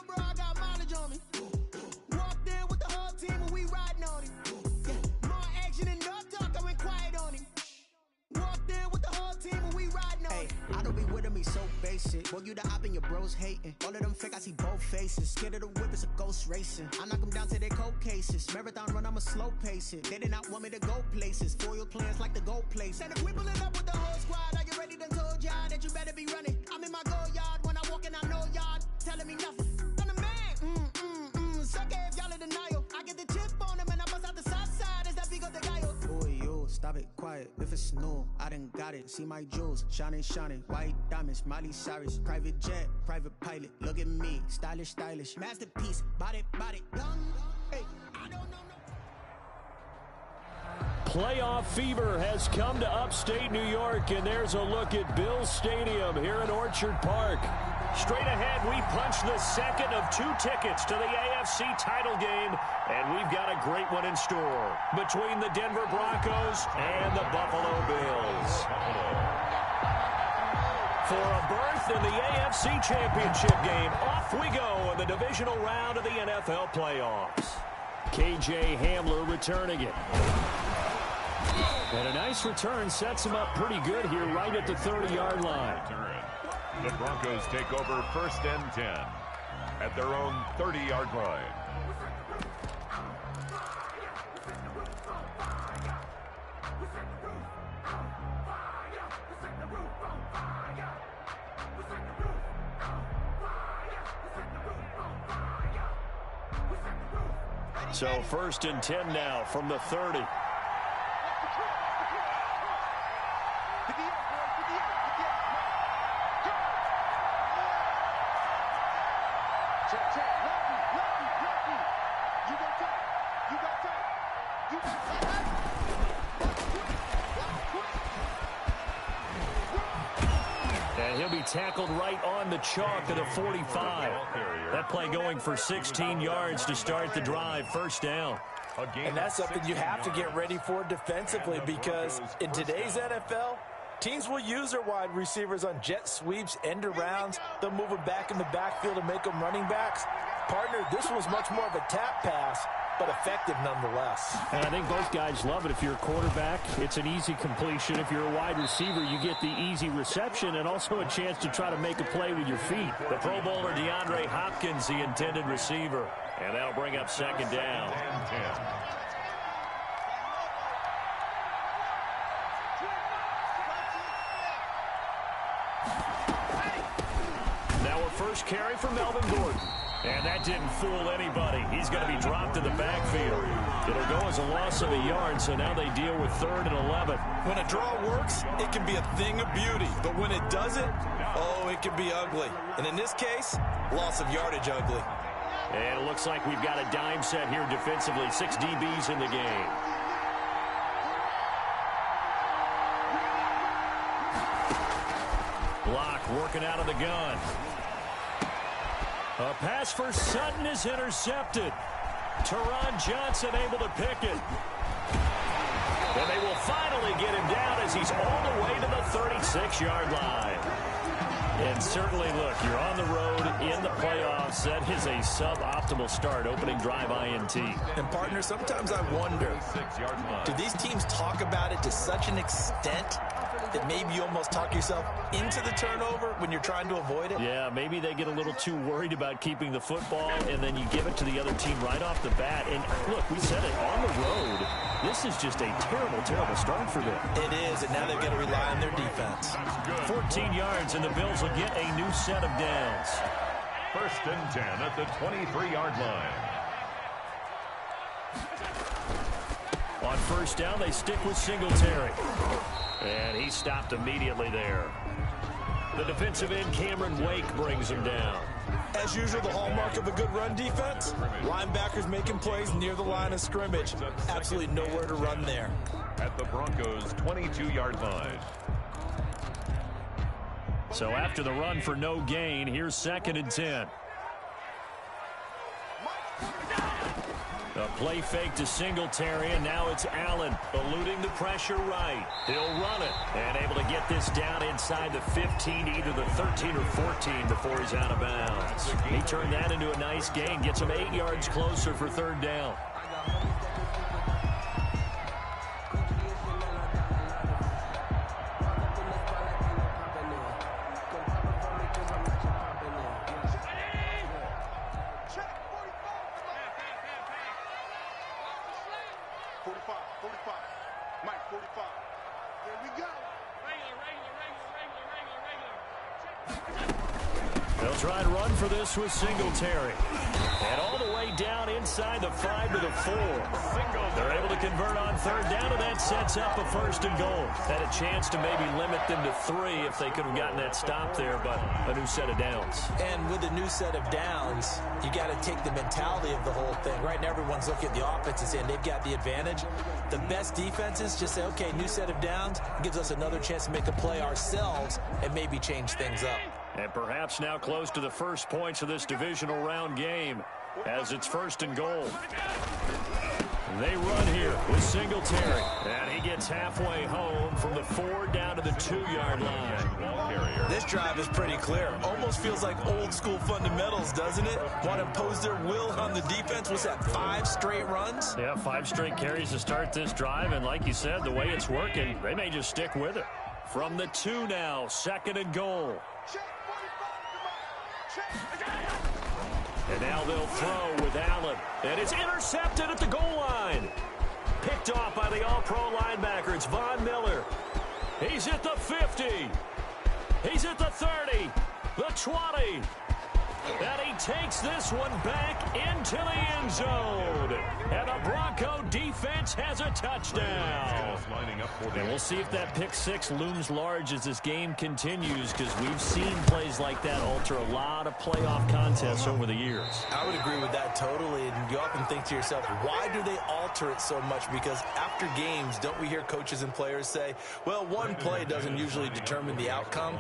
Bro, I got mileage on me. Walked in with the whole team and we riding on him. Yeah. More action and no talk, I went quiet on him. Walked in with the whole team and we riding on him. I don't be with him, he's so basic. Boy, you the op and your bros hating. All of them fake, I see both faces. Scared of the whip, it's a ghost racing. I knock them down to their cold cases. Marathon run, I'ma slow pace it. They did not want me to go places. Foil plans like the gold place. And if we pulling up with the whole squad, are you ready? Done told y'all that you better be running. I'm in my go yard when I walk in, I know y'all telling me nothing. I'm the man, sucker if y'all in denial. I get the chip on him and I bust out the south side. Is that Vigo de Gallo? Boy, you, stop it, quiet. If it's new, I done got it. See my jewels, shining, shining. White diamonds, Miley Cyrus. Private jet, private pilot. Look at me, stylish, stylish. Masterpiece, body, young. Hey, I don't know. Playoff fever has come to upstate New York, and there's a look at Bills Stadium here in Orchard Park. Straight ahead, we punch the second of 2 tickets to the AFC title game, and we've got a great one in store between the Denver Broncos and the Buffalo Bills. For a berth in the AFC Championship game, off we go in the divisional round of the NFL playoffs. KJ Hamler returning it. And a nice return sets him up pretty good here right at the 30-yard line. The Broncos take over 1st and 10 at their own 30-yard line. So 1st and 10 now from the 30. And he'll be tackled right on the chalk of the 45. That play going for 16 yards to start the drive. 1st down. And that's something you have to get ready for defensively, because in today's NFL, teams will use their wide receivers on jet sweeps, end arounds. They'll move them back in the backfield and make them running backs. Partner, this was much more of a tap pass, but effective nonetheless. And I think both guys love it. If you're a quarterback, it's an easy completion. If you're a wide receiver, you get the easy reception and also a chance to try to make a play with your feet. The Pro Bowler DeAndre Hopkins, the intended receiver. And that'll bring up 2nd down. Now a first carry for Melvin Gordon. And that didn't fool anybody. He's going to be dropped in the backfield. It'll go as a loss of a yard, so now they deal with 3rd and 11. When a draw works, it can be a thing of beauty. But when it doesn't, oh, it can be ugly. And in this case, loss of yardage ugly. And it looks like we've got a dime set here defensively. 6 DBs in the game. Block working out of the gun. A pass for Sutton is intercepted. Teron Johnson able to pick it. And they will finally get him down as he's all the way to the 36-yard line. And certainly, look, you're on the road in the playoffs. That is a suboptimal start, opening drive INT. And, partner, sometimes I wonder, do these teams talk about it to such an extent that maybe you almost talk yourself into the turnover when you're trying to avoid it? Yeah, maybe they get a little too worried about keeping the football, and then you give it to the other team right off the bat. And, look, we said it, on the road, this is just a terrible, terrible start for them. It is, and now they've got to rely on their defense. 14 yards, and the Bills will get a new set of downs. 1st and 10 at the 23-yard line. On 1st down, they stick with Singletary. And he stopped immediately there. The defensive end, Cameron Wake, brings him down. As usual, the hallmark of a good run defense, linebackers making plays near the line of scrimmage. Absolutely nowhere to run there. At the Broncos' 22-yard line. So after the run for no gain, here's 2nd and 10. A play fake to Singletary, and now it's Allen eluding the pressure right. He'll run it and able to get this down inside the 15, either the 13 or 14 before he's out of bounds. He turned that into a nice gain, gets him 8 yards closer for third down. They'll try and run for this with Singletary. And all the way down inside the 5 to the 4. They're able to convert on third down, and that sets up a 1st and goal. Had a chance to maybe limit them to 3 if they could have gotten that stop there, but a new set of downs. And with a new set of downs, you got to take the mentality of the whole thing. Right now, everyone's looking at the offenses, and they've got the advantage. The best defenses just say, okay, new set of downs, gives us another chance to make a play ourselves and maybe change things up. And perhaps now close to the first points of this divisional round game as it's 1st and goal. They run here with Singletary. And he gets halfway home from the 4 down to the 2-yard line. This drive is pretty clear. Almost feels like old school fundamentals, doesn't it? Want to impose their will on the defense. What's that, 5 straight runs? Yeah, 5 straight carries to start this drive. And like you said, the way it's working, they may just stick with it. From the 2 now, 2nd and goal. And now they'll throw with Allen. And it's intercepted at the goal line. Picked off by the all-pro linebacker. It's Von Miller. He's at the 50. He's at the 30. The 20. And he takes this one back into the end zone. And the Bronco defense has a touchdown. And we'll see if that pick 6 looms large as this game continues, because we've seen plays like that alter a lot of playoff contests over the years. I would agree with that totally. And you often think to yourself, why do they alter it so much? Because after games, don't we hear coaches and players say, well, one play doesn't usually determine the outcome?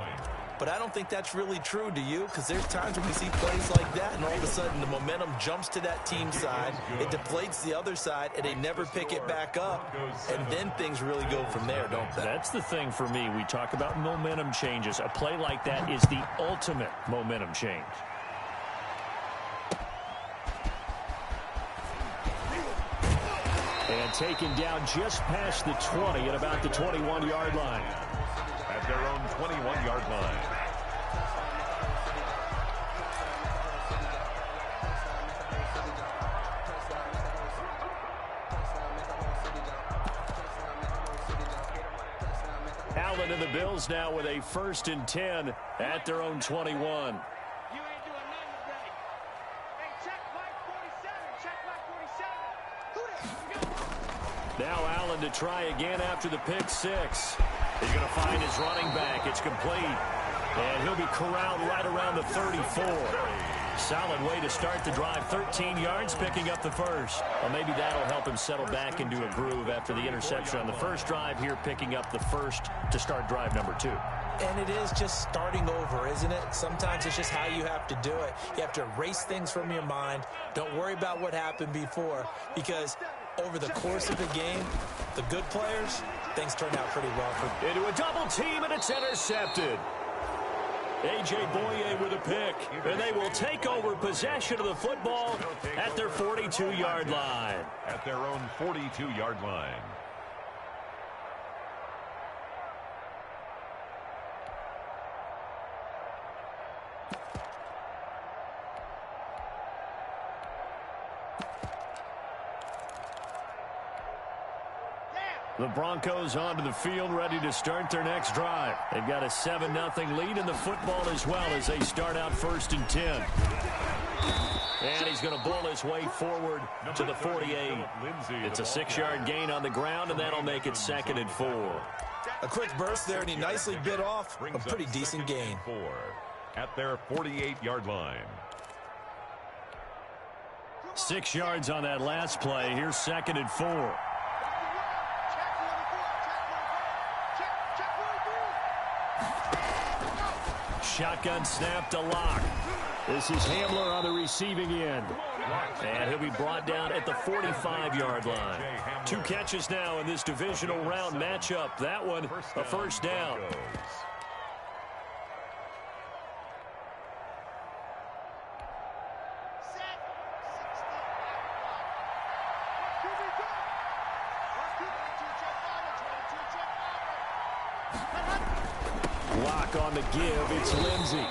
But I don't think that's really true, do you? Because there's times when we see plays like that, and all of a sudden the momentum jumps to that team side, it deflates the other side, and they never pick it back up, and then things really go from there, don't they? That's the thing for me. We talk about momentum changes. A play like that is the ultimate momentum change. And taken down just past the 20 at about the 21-yard line. At their own 21-yard line. Allen and the Bills now with a 1st and 10 at their own 21. Now Allen to try again after the pick 6. He's going to find his running back. It's complete. And he'll be corralled right around the 34. Solid way to start the drive. 13 yards, picking up the 1st. Well, maybe that'll help him settle back into a groove after the interception on the first drive here, picking up the 1st to start drive number 2. And it is just starting over, isn't it? Sometimes it's just how you have to do it. You have to erase things from your mind. Don't worry about what happened before, because over the course of the game, the good players, things turn out pretty well for them. Into a double team, and it's intercepted. A.J. Boye with a pick, and they will take over possession of the football at their 42-yard line. At their own 42-yard line. The Broncos onto the field, ready to start their next drive. They've got a 7-0 lead in the football as well as they start out 1st and 10. And he's going to bull his way forward to the 48. It's a 6-yard gain on the ground, and that'll make it 2nd and 4. A quick burst there, and he nicely bit off a pretty decent gain. At their 48-yard line. 6 yards on that last play. Here's 2nd and 4. Shotgun snap to Lock. This is Hamler on the receiving end. And he'll be brought down at the 45-yard line. 2 catches now in this divisional round matchup. That one, a first down. Lock on the give. It's Lindsey.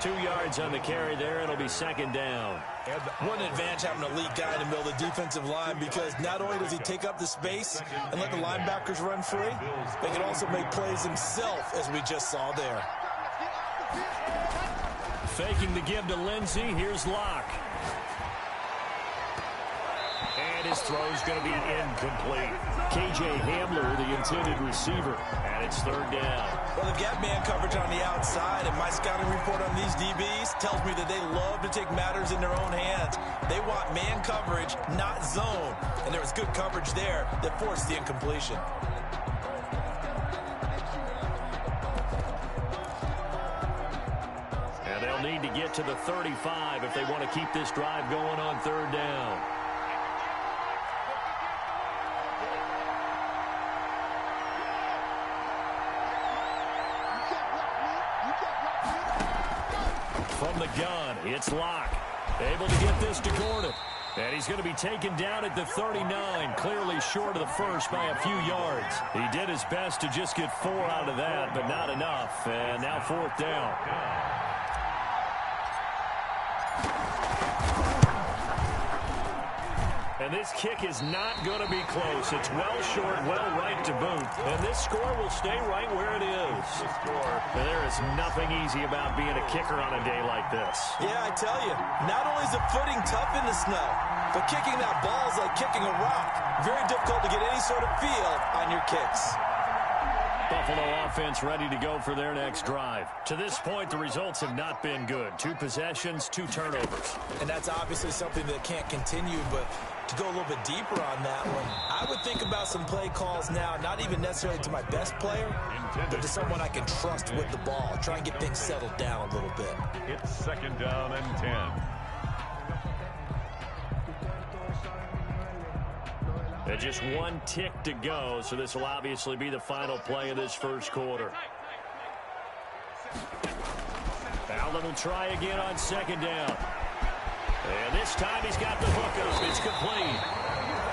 2 yards on the carry there. It'll be second down. One advantage having a elite guy in the middle of the defensive line, because not only does he take up the space and let the linebackers run free, they can also make plays himself, as we just saw there. Faking the give to Lindsey. Here's Locke. And his throw's going to be incomplete. K.J. Hamler, the intended receiver. And it's third down. Well, they've got man coverage on the outside, and my scouting report on these DBs tells me that they love to take matters in their own hands. They want man coverage, not zone. And there was good coverage there that forced the incompletion. And they'll need to get to the 35 if they want to keep this drive going on third down. From the gun, it's Locke. Able to get this to Gordon. And he's going to be taken down at the 39, clearly short of the first by a few yards. He did his best to just get 4 out of that, but not enough. And now fourth down. And this kick is not going to be close. It's well short, well right to boot. And this score will stay right where it is. And there is nothing easy about being a kicker on a day like this. Yeah, I tell you, not only is the footing tough in the snow, but kicking that ball is like kicking a rock. Very difficult to get any sort of feel on your kicks. Buffalo offense ready to go for their next drive. To this point, the results have not been good. 2 possessions, 2 turnovers. And that's obviously something that can't continue, but to go a little bit deeper on that one, I would think about some play calls now, not even necessarily to my best player, but to someone I can trust with the ball. Try and get things settled down a little bit. It's second down and 10. And just 1 tick to go, so this will obviously be the final play of this first quarter. Allen will try again on second down. And this time he's got the hookup. It's complete.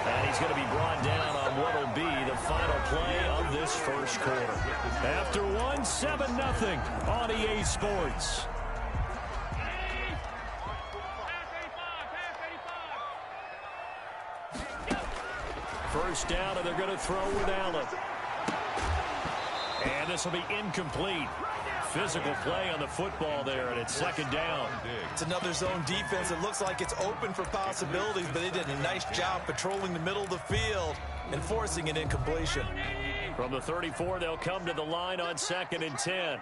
And he's going to be brought down on what will be the final play of this first quarter. After one, 7-0 on EA Sports. First down, and they're going to throw with Allen. And this will be incomplete. Physical play on the football there, and it's second down. It's another zone defense. It looks like it's open for possibilities, but they did a nice job patrolling the middle of the field and forcing an incompletion. From the 34, they'll come to the line on 2nd and 10.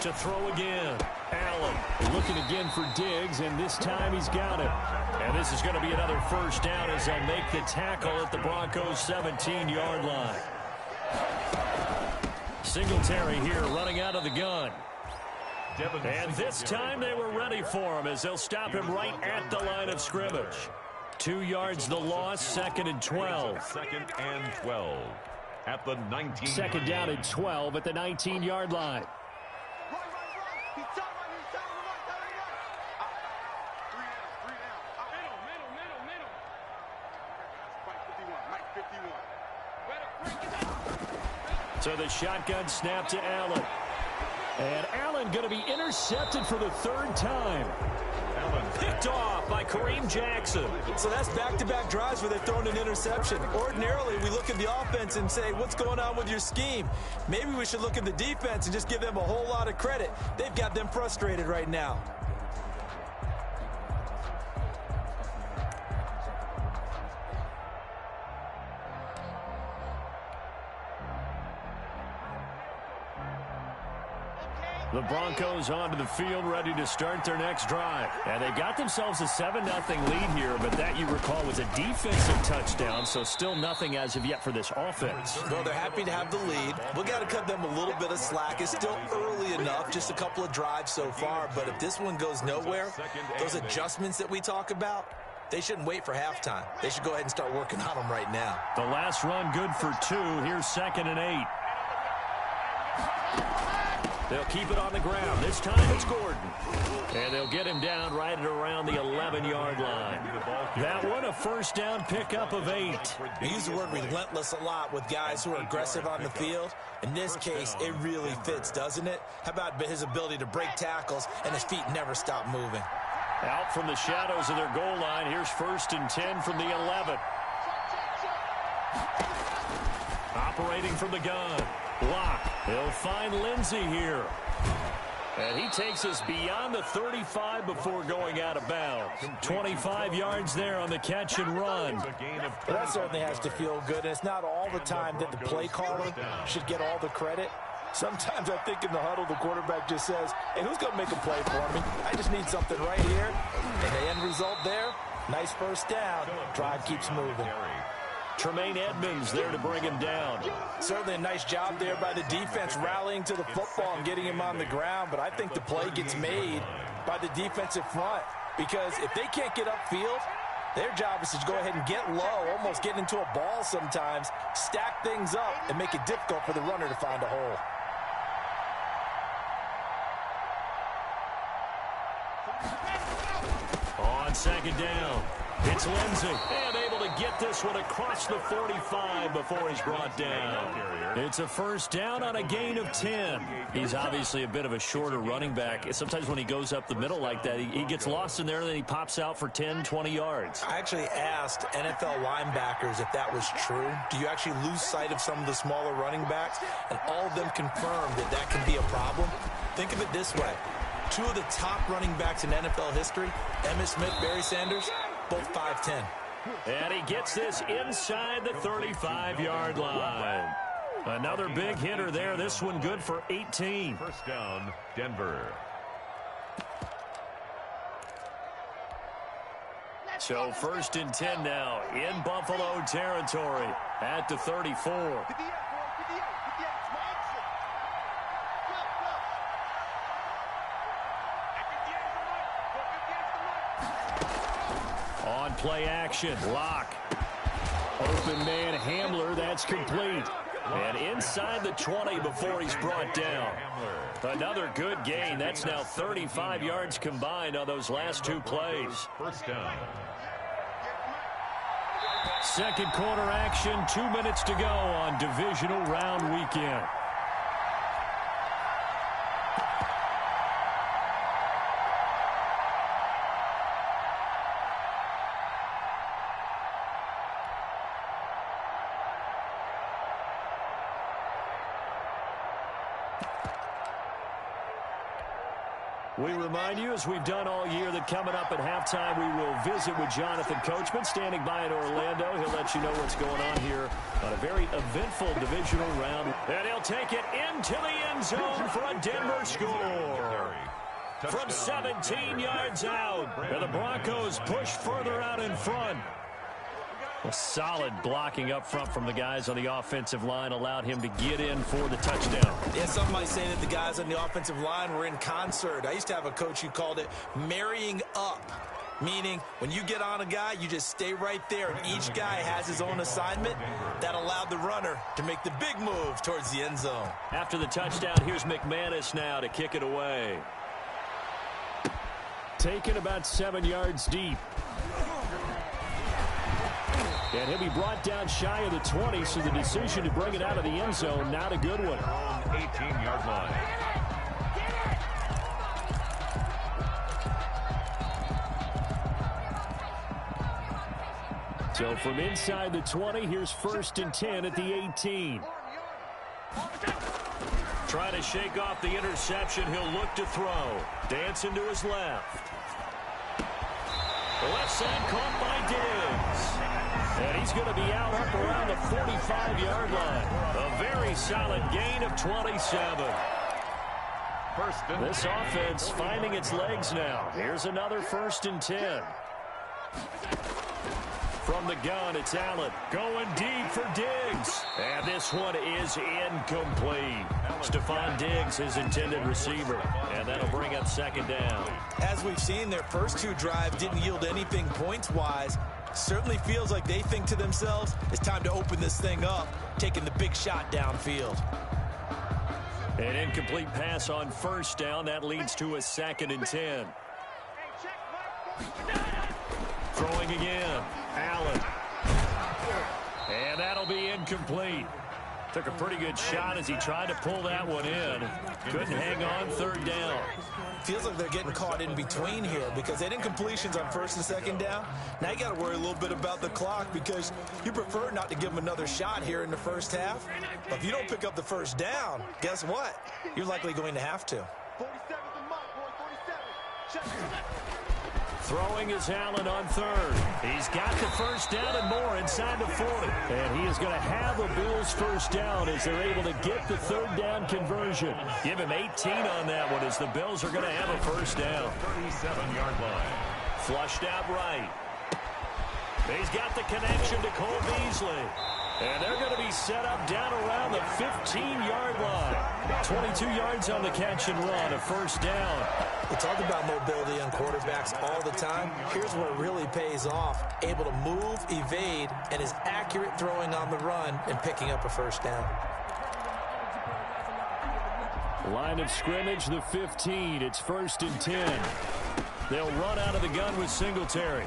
To throw again. Allen looking again for Diggs, and this time he's got it. And this is going to be another first down as they'll make the tackle at the Broncos' 17-yard line. Singletary here running out of the gun. And this time they were ready for him as they'll stop him right at the line of scrimmage. 2 yards the loss, 2nd and 12. 2nd and 12 at the 19. Second down and 12 at the 19-yard line. So the shotgun snap to Allen. And Allen going to be intercepted for the 3rd time. Allen picked off by Kareem Jackson. So that's back-to-back drives where they've thrown an interception. Ordinarily, we look at the offense and say, what's going on with your scheme? Maybe we should look at the defense and just give them a whole lot of credit. They've got them frustrated right now. The Broncos onto the field, ready to start their next drive. And they've got themselves a 7-0 lead here, but that, you recall, was a defensive touchdown, so still nothing as of yet for this offense. Well, they're happy to have the lead. We got to cut them a little bit of slack. It's still early enough, just a couple of drives so far, but if this one goes nowhere, those adjustments that we talk about, they shouldn't wait for halftime. They should go ahead and start working on them right now. The last run good for 2. Here's 2nd and 8. They'll keep it on the ground. This time it's Gordon. And they'll get him down right at around the 11-yard line. That one, a first down pickup of 8. We use the word relentless a lot with guys who are aggressive on the field. In this case, it really fits, doesn't it? How about his ability to break tackles and his feet never stop moving? Out from the shadows of their goal line. Here's 1st and 10 from the 11. Operating from the gun. Block. He'll find Lindsey here. And he takes us beyond the 35 before going out of bounds. 25 yards there on the catch and run. Well, that certainly has to feel good. And it's not all the time that the play caller should get all the credit. Sometimes I think in the huddle, the quarterback just says, hey, who's going to make a play for me? I just need something right here. And the end result there, nice first down. Drive keeps moving. Tremaine Edmonds there to bring him down. Certainly a nice job there by the defense rallying to the football and getting him on the ground, but I think the play gets made by the defensive front because if they can't get upfield, their job is to go ahead and get low, almost get into a ball sometimes, stack things up, and make it difficult for the runner to find a hole. On 2nd down, it's Lindsey. And able to get this one across the 45 before he's brought down. It's a first down on a gain of 10. He's obviously a bit of a shorter running back. Sometimes when he goes up the middle like that, he gets lost in there, and then he pops out for 10, 20 yards. I actually asked NFL linebackers if that was true. Do you actually lose sight of some of the smaller running backs? And all of them confirmed that that can be a problem. Think of it this way. 2 of the top running backs in NFL history, Emmitt Smith, Barry Sanders, both 5'10". And he gets this inside the 35-yard line. Another big hitter there. This one good for 18. First down, Denver. So 1st and 10 now in Buffalo territory at the 34. On play action, Locke. Open man Hamler, that's complete. And inside the 20 before he's brought down. Another good gain. That's now 35 yards combined on those last 2 plays. First down. Second quarter action, 2 minutes to go on divisional round weekend. We remind you, as we've done all year, that coming up at halftime, we will visit with Jonathan Coachman, standing by in Orlando. He'll let you know what's going on here on a very eventful divisional round. And he'll take it into the end zone for a Denver score. From 17 yards out, and the Broncos push further out in front. Well, solid blocking up front from the guys on the offensive line allowed him to get in for the touchdown. Yeah, some might say that the guys on the offensive line were in concert. I used to have a coach who called it marrying up, meaning when you get on a guy, you just stay right there, and each guy has his own assignment. That allowed the runner to make the big move towards the end zone. After the touchdown, here's McManus now to kick it away. Taken about 7 yards deep. And he'll be brought down shy of the 20, so the decision to bring it out of the end zone, not a good one. 18-yard line. So from inside the 20, here's 1st and 10 at the 18. Trying to shake off the interception, he'll look to throw. Dancing to his left. The left side caught by Diggs. And he's going to be out up around the 45-yard line. A very solid gain of 27. This offense finding its legs now. Here's another 1st and 10. From the gun, it's Allen going deep for Diggs. And this one is incomplete. Stephon Diggs, his intended receiver. And that'll bring up 2nd down. As we've seen, their first 2 drives didn't yield anything points-wise. Certainly feels like they think to themselves, it's time to open this thing up, taking the big shot downfield. An incomplete pass on 1st down. That leads to a 2nd and 10. Throwing again. Allen. And that'll be incomplete. Took a pretty good shot as he tried to pull that one in. Couldn't hang on 3rd down. Feels like they're getting caught in between here because they had incompletions on 1st and 2nd down. Now you got to worry a little bit about the clock because you prefer not to give them another shot here in the first half. But if you don't pick up the 1st down, guess what? You're likely going to have to. 47's the mark, boy. 47. Throwing is Allen on 3rd. He's got the 1st down and more inside the 40. And he is going to have a Bills 1st down as they're able to get the 3rd down conversion. Give him 18 on that one as the Bills are going to have a 1st down. 37-yard line. Flushed out right. He's got the connection to Cole Beasley. And they're going to be set up down around the 15-yard line. 22 yards on the catch and run, a 1st down. We talk about mobility on quarterbacks all the time. Here's where it really pays off. Able to move, evade, and is accurate throwing on the run and picking up a 1st down. Line of scrimmage, the 15. It's 1st and 10. They'll run out of the gun with Singletary.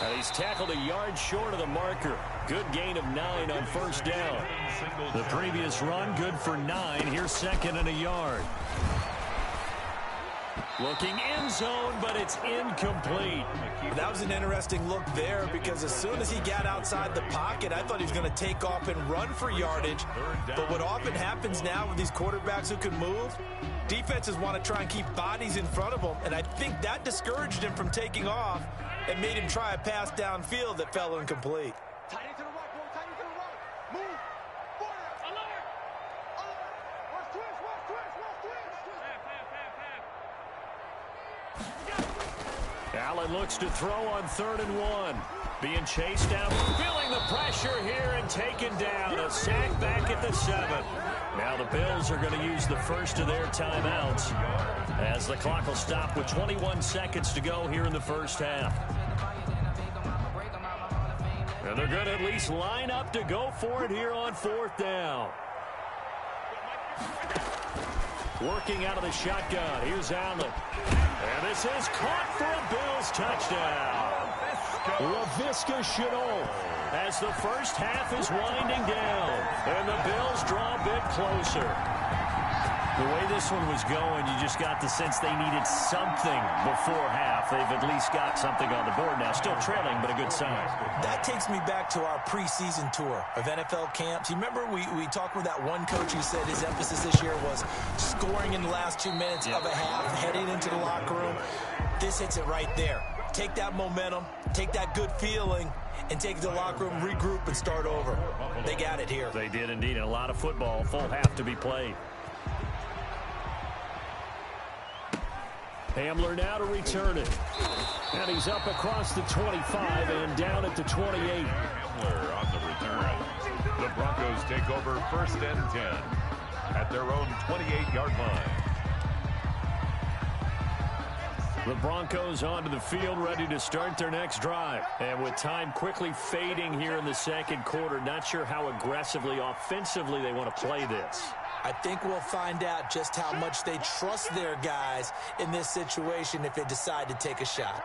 And he's tackled a yard short of the marker. Good gain of 9 on 1st down. The previous run, good for 9. Here's 2nd and a yard. Looking end zone, but it's incomplete. That was an interesting look there because as soon as he got outside the pocket, I thought he was going to take off and run for yardage. But what often happens now with these quarterbacks who can move, defenses want to try and keep bodies in front of them, and I think that discouraged him from taking off and made him try a pass downfield that fell incomplete. Tight end to the right, boy. Tight end to the right. Move. Border. Alert. Watch twist. Watch twist. Watch twist. Allen looks to throw on 3rd and 1. Being chased down, feeling the pressure here and taken down. A sack back at the 7. Now the Bills are going to use the first of their timeouts as the clock will stop with 21 seconds to go here in the first half. And they're going to at least line up to go for it here on 4th down. Working out of the shotgun. Here's Allen. And this is caught for a Bills touchdown. LaVisca Chenault as the first half is winding down. And the Bills draw a bit closer. The way this one was going, you just got the sense they needed something before half. They've at least got something on the board now. Still trailing, but a good sign. That takes me back to our preseason tour of NFL camps. You remember we talked with that one coach who said his emphasis this year was scoring in the last 2 minutes of a half, heading into the locker room. This hits it right there. Take that momentum, take that good feeling, and take the locker room, regroup, and start over. They got it here. They did indeed. A lot of football, full half to be played. Hamler now to return it. And he's up across the 25 and down at the 28. Hamler on the return. The Broncos take over 1st and 10 at their own 28-yard line. The Broncos onto the field, ready to start their next drive. And with time quickly fading here in the second quarter, not sure how aggressively, offensively they want to play this. I think we'll find out just how much they trust their guys in this situation if they decide to take a shot.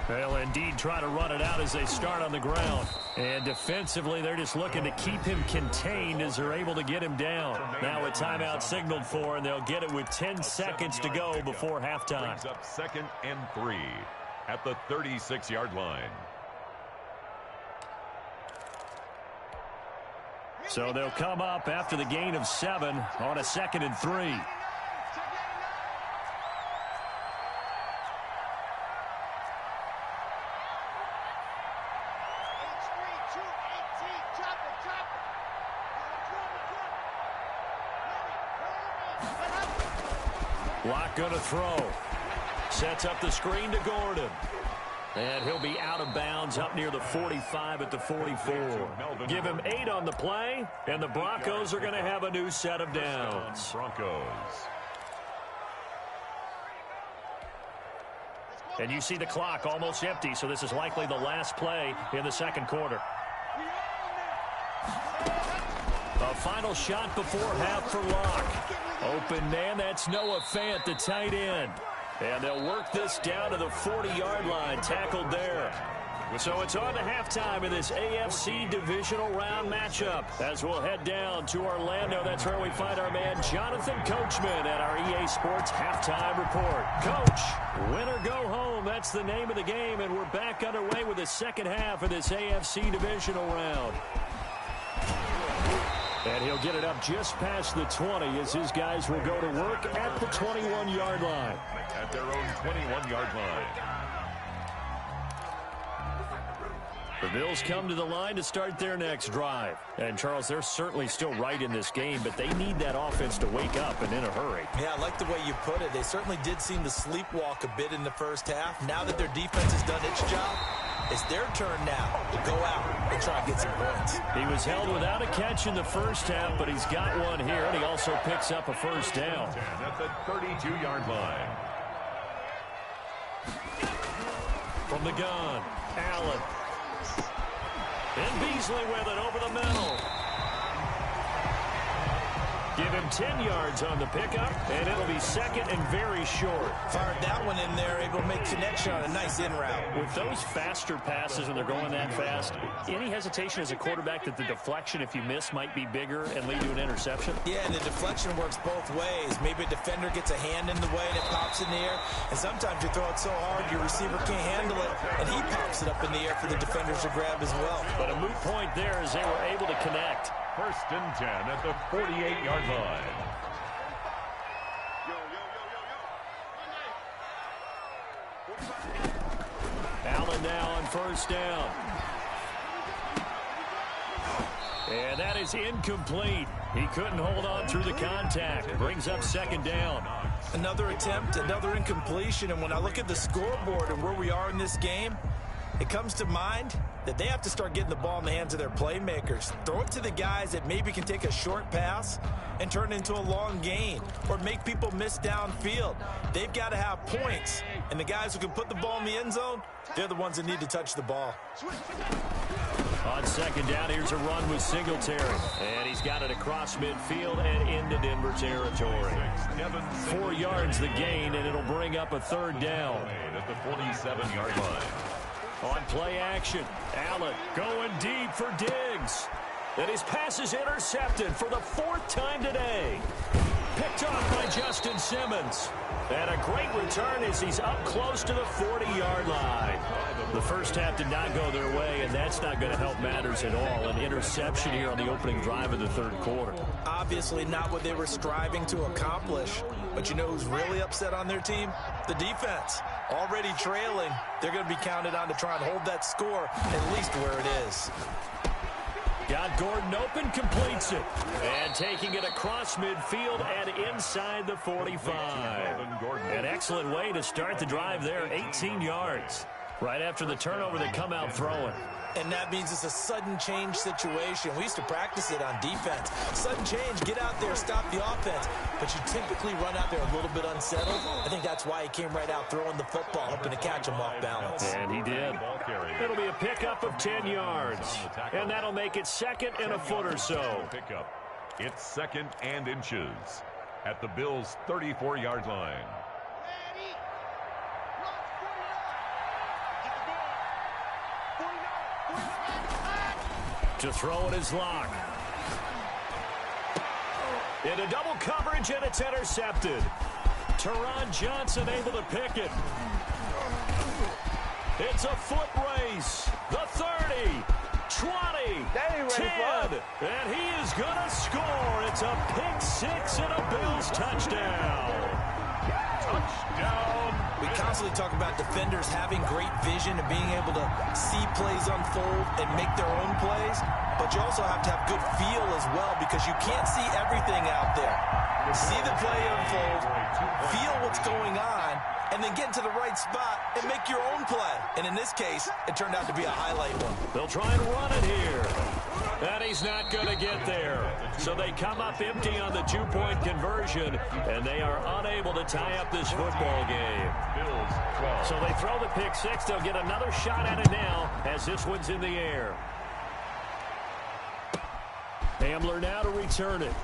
They'll indeed try to run it out as they start on the ground. And defensively, they're just looking to keep him contained as they're able to get him down. Now a timeout signaled for, and they'll get it with 10 seconds to go before halftime. Brings up 2nd and 3 at the 36-yard line. So they'll come up after the gain of 7 on a 2nd and 3. Locke going to throw. Sets up the screen to Gordon. And he'll be out of bounds up near the 45 at the 44. Give him 8 on the play, and the Broncos are going to have a new set of downs. Broncos. And you see the clock almost empty, so this is likely the last play in the second quarter. A final shot before half for Locke. Open man, that's Noah Fant, the tight end. And they'll work this down to the 40-yard line, tackled there. So it's on to halftime in this AFC divisional round matchup. As we'll head down to Orlando, that's where we find our man Jonathan Coachman at our EA Sports Halftime Report. Coach, win or go home, that's the name of the game, and we're back underway with the second half of this AFC divisional round. And he'll get it up just past the 20 as his guys will go to work at the 21-yard line. At their own 21-yard line. The Bills come to the line to start their next drive. And, Charles, they're certainly still right in this game, but they need that offense to wake up and in a hurry. Yeah, I like the way you put it. They certainly did seem to sleepwalk a bit in the first half. Now that their defense has done its job, it's their turn now to go out and try and get some points. He was held without a catch in the first half, but he's got one here, and he also picks up a first down. At the 32-yard line. From the gun, Allen. And Beasley with it over the middle. Give him 10 yards on the pickup, and it'll be second and very short. Fired that one in there, able to make connection on a nice in route. With those faster passes and they're going that fast, any hesitation as a quarterback that the deflection, if you miss, might be bigger and lead to an interception? Yeah, and the deflection works both ways. Maybe a defender gets a hand in the way and it pops in the air, and sometimes you throw it so hard your receiver can't handle it, and he pops it up in the air for the defenders to grab as well. But a moot point there as they were able to connect. First and 10 at the 48-yard line. Allen now on first down. And that is incomplete. He couldn't hold on through the contact. Brings up second down. Another attempt, another incompletion, and when I look at the scoreboard and where we are in this game, it comes to mind that they have to start getting the ball in the hands of their playmakers. Throw it to the guys that maybe can take a short pass and turn it into a long gain or make people miss downfield. They've got to have points, and the guys who can put the ball in the end zone, they're the ones that need to touch the ball. On second down, here's a run with Singletary. And he's got it across midfield and into Denver territory. 4 yards the gain, and it'll bring up a third down. At the 47-yard line. On play action, Allen going deep for Diggs. And his pass is intercepted for the 4th time today. Picked off by Justin Simmons. And a great return as he's up close to the 40-yard line. The first half did not go their way, and that's not going to help matters at all. An interception here on the opening drive of the third quarter. Obviously not what they were striving to accomplish. But you know who's really upset on their team? The defense. Already trailing, they're going to be counted on to try and hold that score at least where it is. Got Gordon open, completes it. And taking it across midfield and inside the 45. An excellent way to start the drive there, 18 yards. Right after the turnover, they come out throwing. And that means it's a sudden change situation. We used to practice it on defense. Sudden change, get out there, stop the offense. But you typically run out there a little bit unsettled. I think that's why he came right out throwing the football, hoping to catch him off balance. And he did. It'll be a pickup of 10 yards. And that'll make it second and a foot or so. Pickup. It's second and inches at the Bills' 34-yard line. To throw it is Locke. Into double coverage, and it's intercepted. Taron Johnson able to pick it. It's a foot race. The 30, 20, 10, and he is going to score. It's a pick six and a Bills touchdown. Touchdown. We constantly talk about defenders having great vision and being able to see plays unfold and make their own plays, but you also have to have good feel as well because you can't see everything out there. see the play unfold, feel what's going on, and then get into the right spot and make your own play. And in this case, it turned out to be a highlight one. They'll try and run it here. And he's not going to get there. So they come up empty on the two-point conversion, and they are unable to tie up this football game. So they throw the pick six. They'll get another shot at it now as this one's in the air. Hamler now to return it.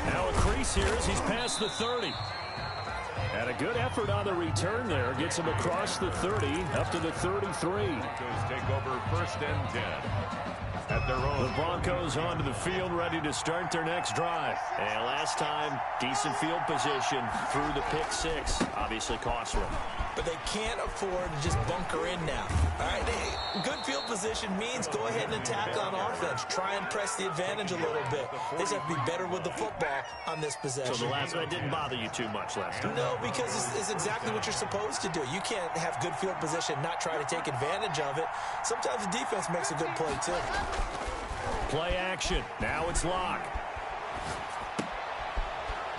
Now a crease here as he's past the 30. And a good effort on the return there. Gets him across the 30, up to the 33. Broncos take over first and 10. At their own. The Broncos onto the field, ready to start their next drive. And last time, decent field position through the pick six. Obviously cost them. But they can't afford to just bunker in now. All right, good field position means go ahead and attack on offense. Try and press the advantage a little bit. They just have to be better with the football on this possession. So the last one didn't bother you too much last time? No, because it's exactly what you're supposed to do. You can't have good field position, not try to take advantage of it. Sometimes the defense makes a good play, too. Play action. Now it's Locke.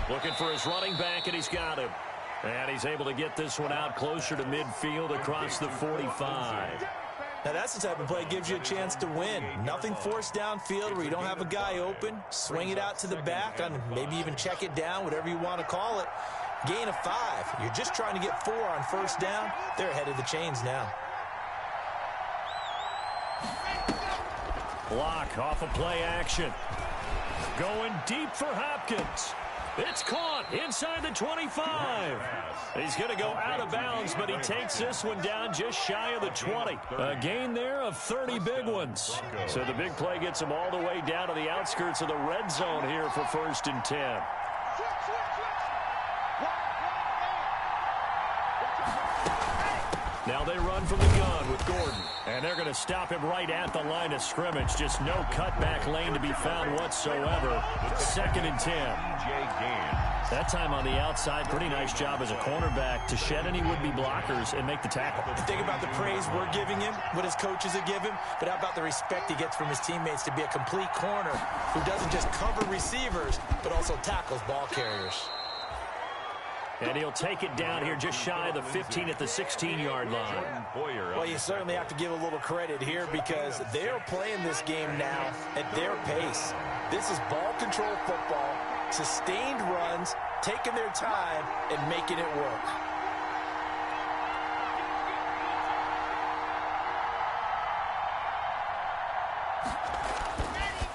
Looking for his running back, and he's got him. And he's able to get this one out closer to midfield across the 45. Now that's the type of play that gives you a chance to win. Nothing forced downfield where you don't have a guy open. Swing it out to the back, and maybe even check it down, whatever you want to call it. Gain of 5. You're just trying to get 4 on first down. They're ahead of the chains now. Block off of play action. Going deep for Hopkins. It's caught inside the 25. He's going to go out of bounds, but he takes this one down just shy of the 20. A gain there of 30 big ones. So the big play gets him all the way down to the outskirts of the red zone here for first and 10. Now they run from the gun with Gordon. And they're going to stop him right at the line of scrimmage. Just no cutback lane to be found whatsoever. Second and 10. That time on the outside, pretty nice job as a cornerback to shed any would-be blockers and make the tackle. Think about the praise we're giving him, what his coaches have given, but how about the respect he gets from his teammates to be a complete corner who doesn't just cover receivers, but also tackles ball carriers. And he'll take it down here just shy of the 15 at the 16-yard line. Well, you certainly have to give a little credit here because they're playing this game now at their pace. This is ball control football, sustained runs, taking their time, and making it work.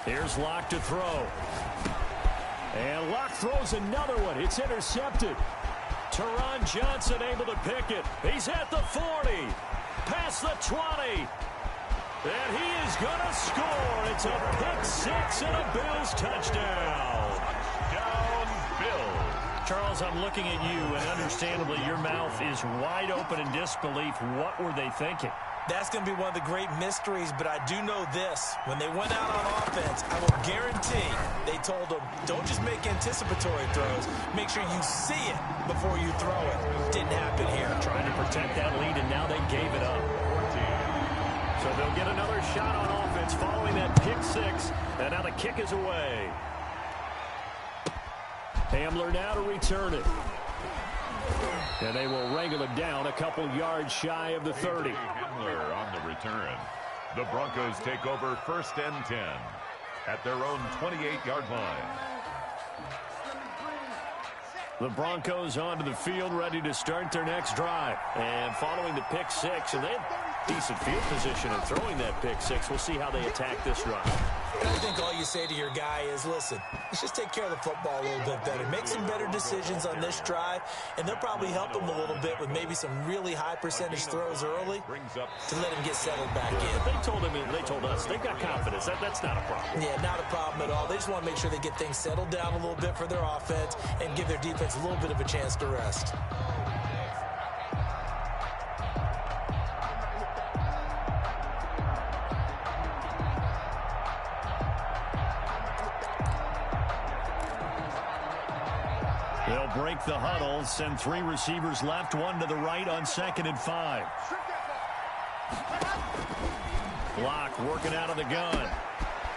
Here's Locke to throw. And Locke throws another one. It's intercepted. Taron Johnson able to pick it. He's at the 40. Past the 20. And he is going to score. It's a pick six and a Bills touchdown. Down Bills. Charles, I'm looking at you, and understandably your mouth is wide open in disbelief. What were they thinking? That's going to be one of the great mysteries, but I do know this. When they went out on offense, I will guarantee they told them, don't just make anticipatory throws. Make sure you see it before you throw it. Didn't happen here. Trying to protect that lead, and now they gave it up. So they'll get another shot on offense following that pick six, and now the kick is away. Hamler now to return it. And they will wrangle it down a couple yards shy of the 30. Hamler on the return. The Broncos take over first and 10 at their own 28-yard line. The Broncos onto the field, ready to start their next drive. And following the pick six, and they have decent field position in throwing that pick six. We'll see how they attack this drive. And I think all you say to your guy is, listen, let's just take care of the football a little bit better. Make some better decisions on this drive, and they'll probably help him a little bit with maybe some really high percentage throws early to let him get settled back in. They told him, they told us, they've got confidence. That's not a problem. Yeah, not a problem at all. They just want to make sure they get things settled down a little bit for their offense and give their defense a little bit of a chance to rest. They'll break the huddle, send 3 receivers left, 1 to the right on 2nd and 5. Block working out of the gun.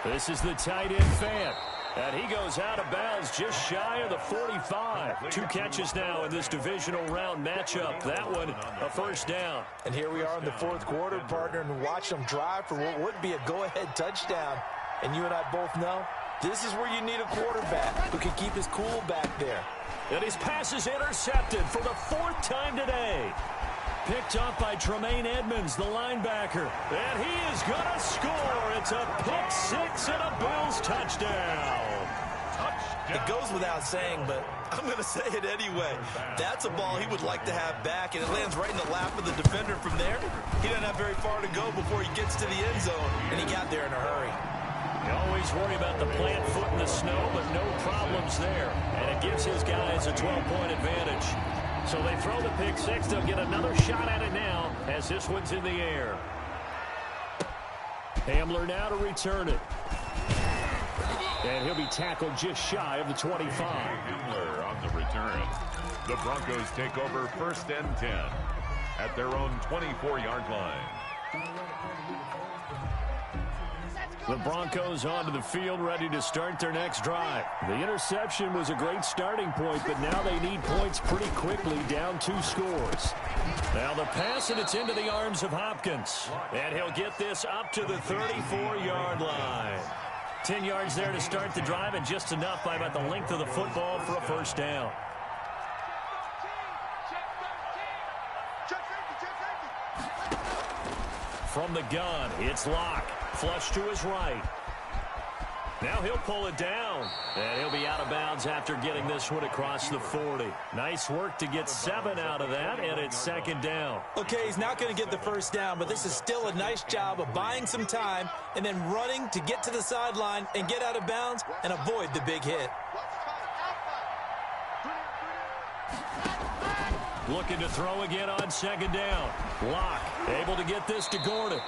This is the tight end fan. And he goes out of bounds just shy of the 45. 2 catches now in this divisional round matchup. That one, a first down. And here we are in the fourth quarter, partner, and watch them drive for what would be a go-ahead touchdown. And you and I both know this is where you need a quarterback who can keep his cool back there. And his pass is intercepted for the 4th time today. Picked off by Tremaine Edmonds, the linebacker. And he is going to score. It's a pick 6 and a Bills touchdown. It goes without saying, but I'm going to say it anyway. That's a ball he would like to have back, and it lands right in the lap of the defender from there. He doesn't have very far to go before he gets to the end zone, and he got there in a hurry. You always worry about the plant foot in the snow, but no problems there. And it gives his guys a 12-point advantage. So they throw the pick 6. They'll get another shot at it now as this one's in the air. Hamler now to return it. And he'll be tackled just shy of the 25. Hamler on the return. The Broncos take over 1st and 10 at their own 24-yard line. The Broncos onto the field, ready to start their next drive. The interception was a great starting point, but now they need points pretty quickly, down 2 scores. Now the pass, and it's into the arms of Hopkins. And he'll get this up to the 34-yard line. 10 yards there to start the drive, and just enough by about the length of the football for a first down. From the gun, it's Locke. Flush to his right. Now he'll pull it down. And he'll be out of bounds after getting this one across the 40. Nice work to get 7 out of that, and it's 2nd down. Okay, he's not going to get the first down, but this is still a nice job of buying some time and then running to get to the sideline and get out of bounds and avoid the big hit. Looking to throw again on 2nd down. Locke able to get this to Gordon.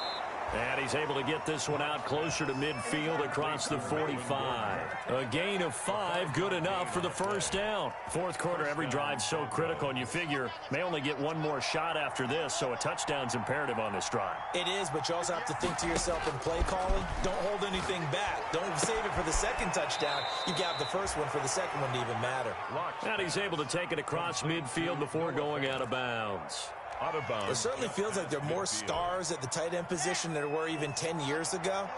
And he's able to get this one out closer to midfield across the 45. A gain of 5, good enough for the first down. Fourth quarter, every drive's so critical, and you figure may only get one more shot after this, so a touchdown's imperative on this drive. It is, but you also have to think to yourself in play calling, don't hold anything back. Don't save it for the second touchdown. You got the first one for the second one to even matter. And he's able to take it across midfield before going out of bounds. Out of bounds. It certainly feels like there are more stars at the tight end position than there were even 10 years ago.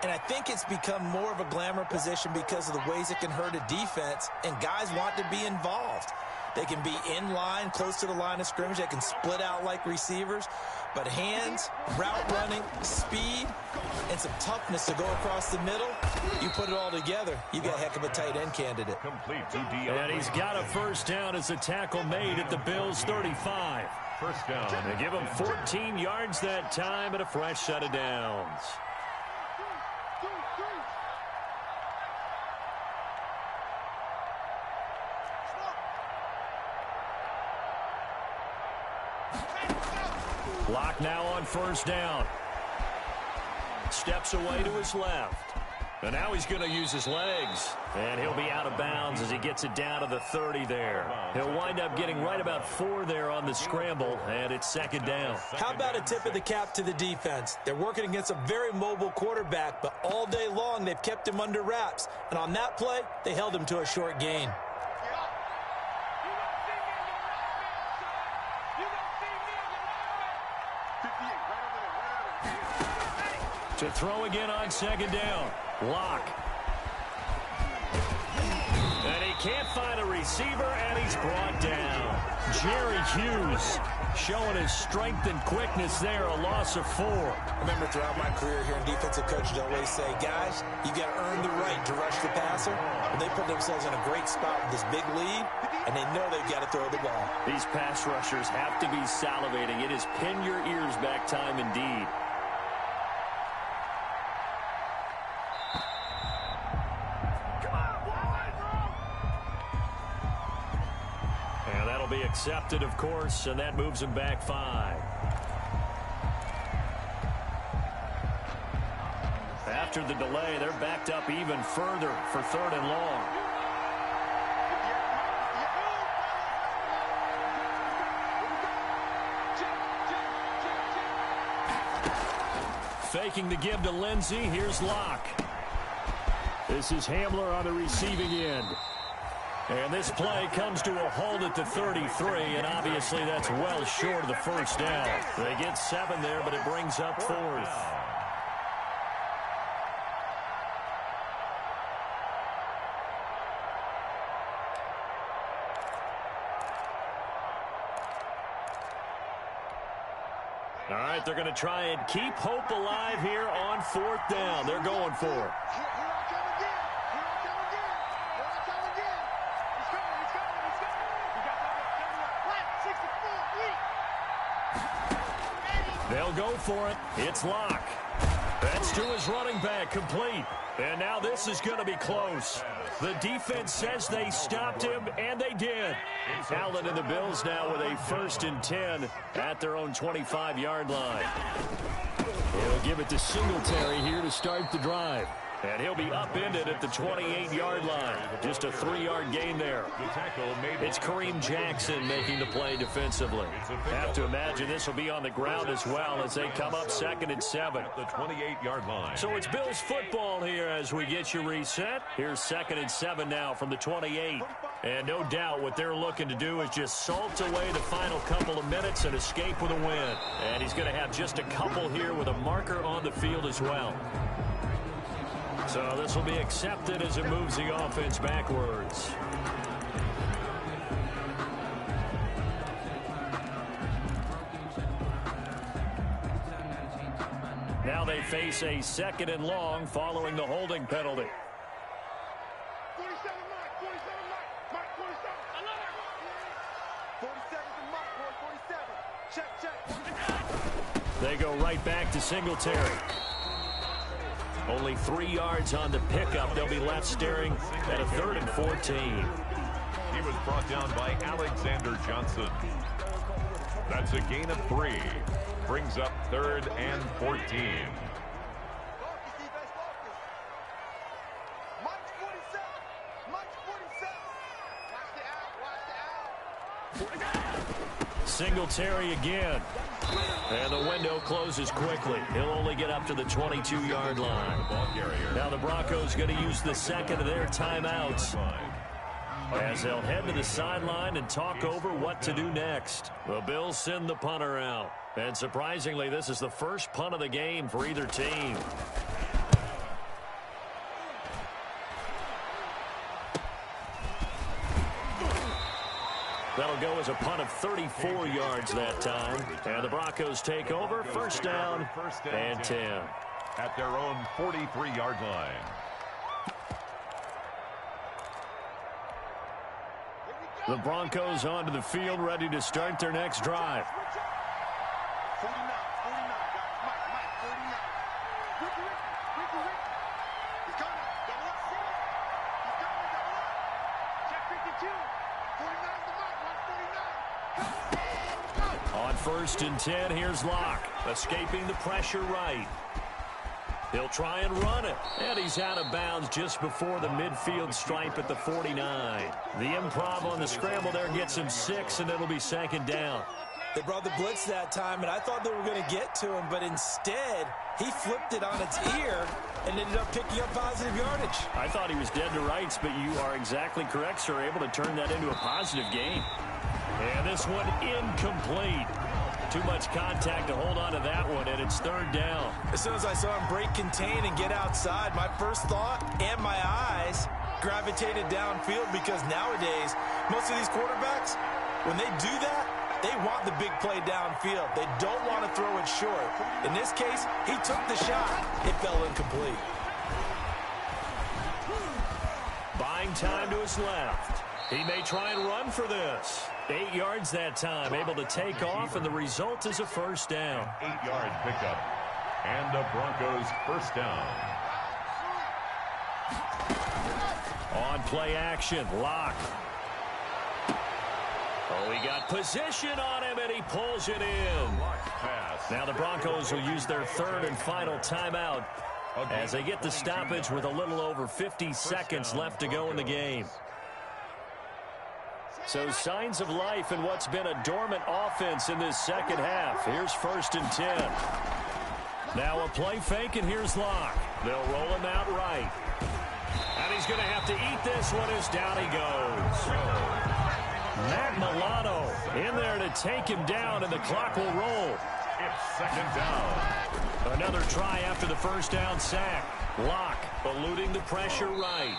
And I think it's become more of a glamour position because of the ways it can hurt a defense, and guys want to be involved. They can be in line, close to the line of scrimmage. They can split out like receivers. But hands, route running, speed, and some toughness to go across the middle, you put it all together, you got a heck of a tight end candidate. Complete to D. And he's got a first down as a tackle made at the Bills' 35. First down. They give him 14 yards that time and a fresh set of downs. Locke now on first down. Steps away to his left. And now he's going to use his legs. And he'll be out of bounds as he gets it down to the 30 there. He'll wind up getting right about 4 there on the scramble, and it's 2nd down. How about a tip of the cap to the defense? They're working against a very mobile quarterback, but all day long they've kept him under wraps. And on that play, they held him to a short gain. To throw again on 2nd down. Locke. And he can't find a receiver, and he's brought down. Jerry Hughes showing his strength and quickness there, a loss of 4. I remember throughout my career here in defensive coaches always say, guys, you got to earn the right to rush the passer. And they put themselves in a great spot with this big lead, and they know they've got to throw the ball. These pass rushers have to be salivating. It is pin your ears back time indeed. Be accepted, of course, and that moves him back 5. After the delay, they're backed up even further for 3rd and long. Faking the give to Lindsey. Here's Locke. This is Hamler on the receiving end. And this play comes to a halt at the 33, and obviously that's well short of the first down. They get 7 there, but it brings up 4th. All right, they're going to try and keep hope alive here on 4th down. They're going for it. They'll go for it. It's Locke. That's to his running back, complete. And now this is going to be close. The defense says they stopped him, and they did. Allen and the Bills now with a 1st and 10 at their own 25-yard line. He'll give it to Singletary here to start the drive. And he'll be upended at the 28-yard line. Just a 3-yard gain there. It's Kareem Jackson making the play defensively. Have to imagine this will be on the ground as well as they come up 2nd and 7. The 28-yard line. So it's Bills football here as we get you reset. Here's 2nd and 7 now from the 28. And no doubt what they're looking to do is just salt away the final couple of minutes and escape with a win. And he's going to have just a couple here with a marker on the field as well. So this will be accepted as it moves the offense backwards. Now they face a 2nd and long following the holding penalty. 47 mark, 47 mark, mark 47. 47 is the mark, boy, 47. Check. They go right back to Singletary. Only 3 yards on the pickup. They'll be left staring at a 3rd and 14. He was brought down by Alexander Johnson. That's a gain of 3. Brings up 3rd and 14. Singletary again. And the window closes quickly. He'll only get up to the 22-yard line. Now the Broncos going to use the 2nd of their timeouts as they'll head to the sideline and talk over what to do next. The Bills send the punter out. And surprisingly, this is the first punt of the game for either team. That'll go as a punt of 34 yards that time. And the Broncos take over, 1st down and 10. At their own 43-yard line. The Broncos onto the field, ready to start their next drive. 49, Mike, 49. Ricky. He's coming. Double up. He's coming, double up. Check 52. 49 is the mark, mark 49. On 1st and 10, here's Locke, escaping the pressure right. He'll try and run it, and he's out of bounds just before the midfield stripe at the 49. The improv on the scramble there gets him 6, and it'll be 2nd down. They brought the blitz that time, and I thought they were going to get to him, but instead, he flipped it on its ear and ended up picking up positive yardage. I thought he was dead to rights, but you are exactly correct, sir, able to turn that into a positive gain. And this one incomplete. Too much contact to hold on to that one, and it's 3rd down. As soon as I saw him break contain and get outside, my first thought and my eyes gravitated downfield, because nowadays, most of these quarterbacks, when they do that, they want the big play downfield. They don't want to throw it short. In this case, he took the shot. It fell incomplete. Buying time to his left. He may try and run for this. 8 yards that time, able to take off, and the result is a 1st down. 8-yard pickup, and the Broncos 1st down. On play action, Locke. Oh, he got position on him, and he pulls it in. Now the Broncos will use their 3rd and final timeout as they get the stoppage with a little over 50 seconds left to go in the game. So signs of life in what's been a dormant offense in this 2nd half. Here's 1st and 10. Now a play fake, and here's Locke. They'll roll him out right. And he's going to have to eat this one as down he goes. Matt Milano in there to take him down, and the clock will roll. It's second down. Another try after the first down sack. Locke eluding the pressure right.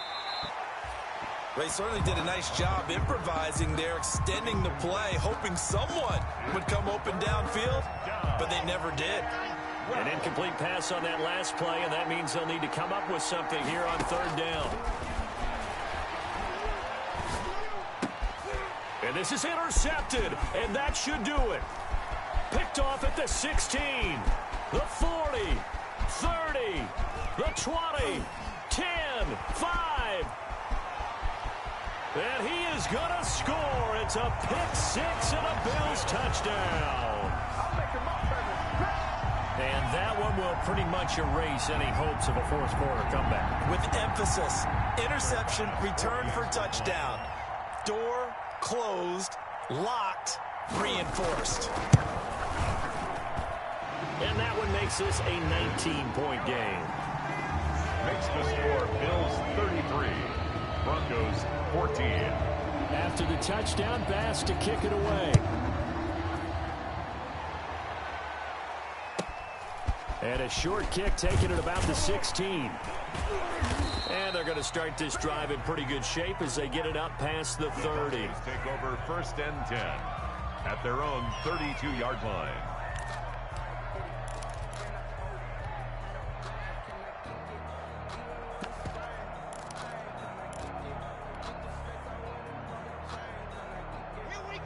They certainly did a nice job improvising there, extending the play, hoping someone would come open downfield, but they never did. An incomplete pass on that last play, and that means they'll need to come up with something here on third down. And this is intercepted, and that should do it. Picked off at the 16, the 40, 30, the 20, 10, 5. And he is going to score. It's a pick six and a Bills touchdown. And that one will pretty much erase any hopes of a fourth quarter comeback. With emphasis, interception, return for touchdown. Door closed, locked, reinforced. And that one makes this a 19-point game. Makes the score Bills 33, Broncos 14. After the touchdown, Bass to kick it away. And a short kick taken at about the 16. And they're going to start this drive in pretty good shape as they get it up past the 30. Take over first and 10 at their own 32-yard line.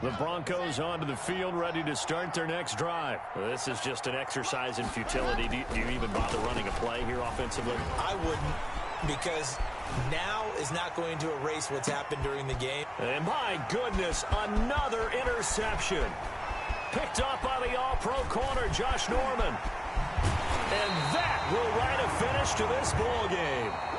The Broncos onto the field, ready to start their next drive. Well, this is just an exercise in futility. Do you even bother running a play here offensively? I wouldn't, because now is not going to erase what's happened during the game. And my goodness, another interception. Picked up by the all-pro corner, Josh Norman. And that will write a finish to this ball game.